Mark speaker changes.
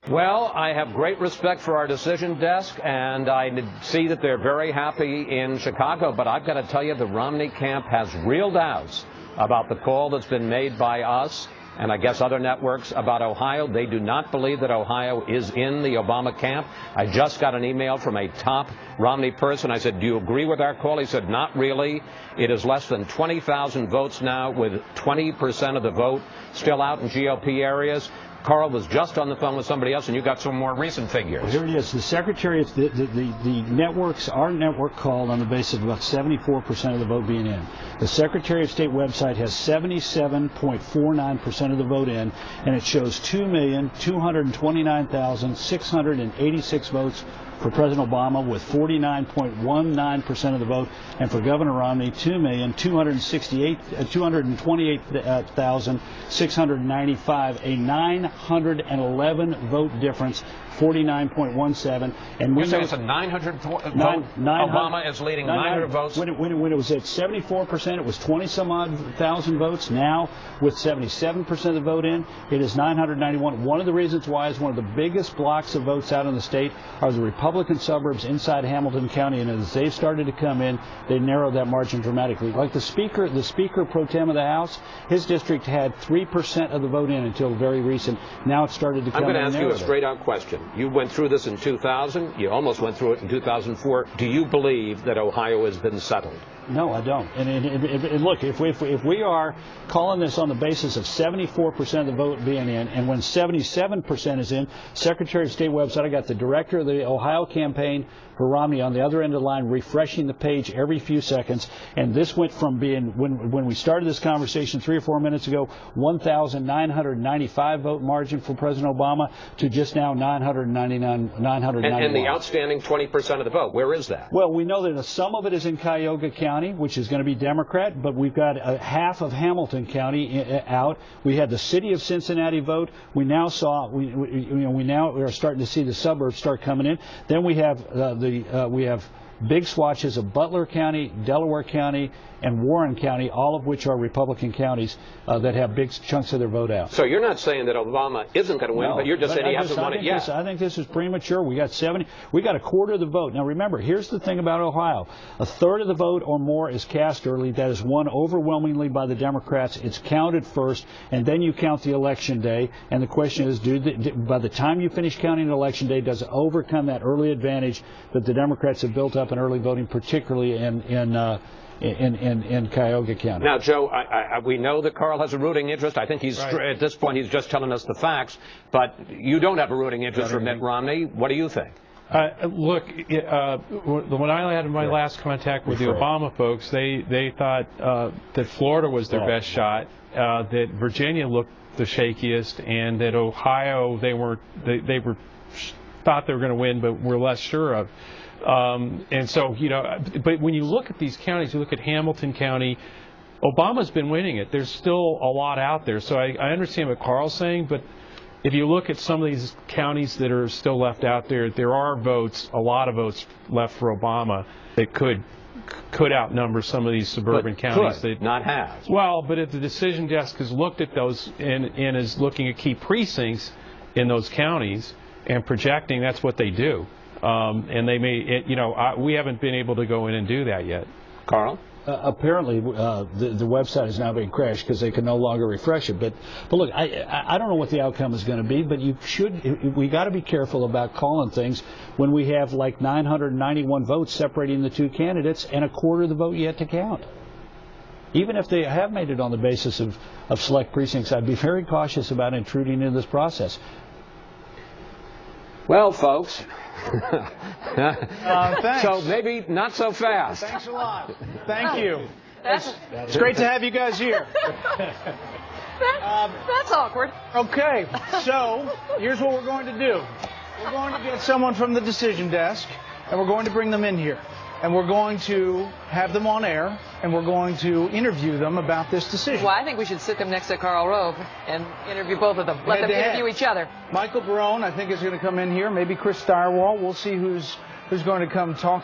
Speaker 1: Well, I have great respect for our decision desk, and I see that they're very happy in Chicago, but I've got to tell you, the Romney camp has real doubts about the call that's been made by us and I guess other networks about Ohio. They do not believe that Ohio is in the Obama camp. I just got an email from a top Romney person. I said, do you agree with our call? He said, not really. It is less than 20,000 votes now, with 20% of the vote still out in GOP areas. Karl was just on the phone with somebody else, and you got some more recent figures.
Speaker 2: Well, here it is. The Secretary, the networks, our network called on the basis of about 74% of the vote being in. The Secretary of State website has 77.49% of the vote in, and it shows 2,229,686 votes for President Obama, with 49.19% of the vote, and for Governor Romney, 2,268,695, a 911 vote difference, 49.17. And we
Speaker 1: say it's a 900 vote. Obama is leading 900 votes.
Speaker 2: When it was at 74%, it was 20-some-odd thousand votes. Now, with 77% of the vote in, it is 991. One of the reasons why is one of the biggest blocks of votes out in the state are the Republican suburbs inside Hamilton County, and as they've started to come in, they narrowed that margin dramatically. Like the Speaker pro tem of the House, his district had 3% of the vote in until very recent. Now it's started to come in.
Speaker 1: I'm going to ask you a straight-out question. You went through this in 2000. You almost went through it in 2004. Do you believe that Ohio has been settled?
Speaker 2: No, I don't. And look, if we are calling this on the basis of 74% of the vote being in, and when 77% is in, Secretary of State website, I got the director of the Ohio campaign for Romney on the other end of the line refreshing the page every few seconds, and this went from being, when we started this conversation 3 or 4 minutes ago, 1,995 vote margin for President Obama to just now 991.
Speaker 1: And the outstanding 20% of the vote, where is that?
Speaker 2: Well, we know that some of it is in Cuyahoga County, which is going to be Democrat, but we've got half of Hamilton County out. We had the city of Cincinnati vote. We now saw, we now are starting to see the suburbs start coming in. Then we have we have big swatches of Butler County, Delaware County, and Warren County, all of which are Republican counties that have big chunks of their vote out.
Speaker 1: So you're not saying that Obama isn't going to win, but you're just saying he hasn't won it yet.
Speaker 2: I think this is premature. We got a quarter of the vote. Now remember, here's the thing about Ohio. A third of the vote or more is cast early. That is won overwhelmingly by the Democrats. It's counted first, and then you count the election day. And the question is, by the time you finish counting election day, does it overcome that early advantage that the Democrats have built up in early voting, particularly in Cuyahoga County?
Speaker 1: Now, Joe, we know that Karl has a rooting interest. I think he's at this point he's just telling us the facts. But you don't have a rooting interest for Mitt Romney. What do you think?
Speaker 3: Look, when I had my last contact with the Obama folks, they thought that Florida was their best shot, that Virginia looked the shakiest, and that Ohio they thought they were going to win, but were less sure of. And so, but when you look at these counties, you look at Hamilton County, Obama's been winning it. There's still a lot out there. So I understand what Karl's saying, but if you look at some of these counties that are still left out there, there are votes, a lot of votes left for Obama that could outnumber some of these suburban counties.
Speaker 1: That not have.
Speaker 3: Well, but if the decision desk has looked at those and is looking at key precincts in those counties and projecting, that's what they do. And they may, we haven't been able to go in and do that yet.
Speaker 1: Karl?
Speaker 2: Apparently, the website is now being crashed because they can no longer refresh it. But look, I don't know what the outcome is going to be, but we got to be careful about calling things when we have like 991 votes separating the two candidates and a quarter of the vote yet to count. Even if they have made it on the basis of select precincts, I'd be very cautious about intruding into this process.
Speaker 1: Well, folks.
Speaker 4: Thanks.
Speaker 1: So maybe not so fast.
Speaker 4: Thanks a lot. Thank you. It's great to have you guys here.
Speaker 5: That's awkward.
Speaker 4: Okay, so here's what we're going to do. We're going to get someone from the decision desk, and we're going to bring them in here. And we're going to have them on air, and we're going to interview them about this decision.
Speaker 5: Well, I think we should sit them next to Karl Rove and interview both of them. Let them interview each other.
Speaker 4: Michael Barone, I think, is going to come in here. Maybe Chris Stirewall. We'll see who's going to come talk.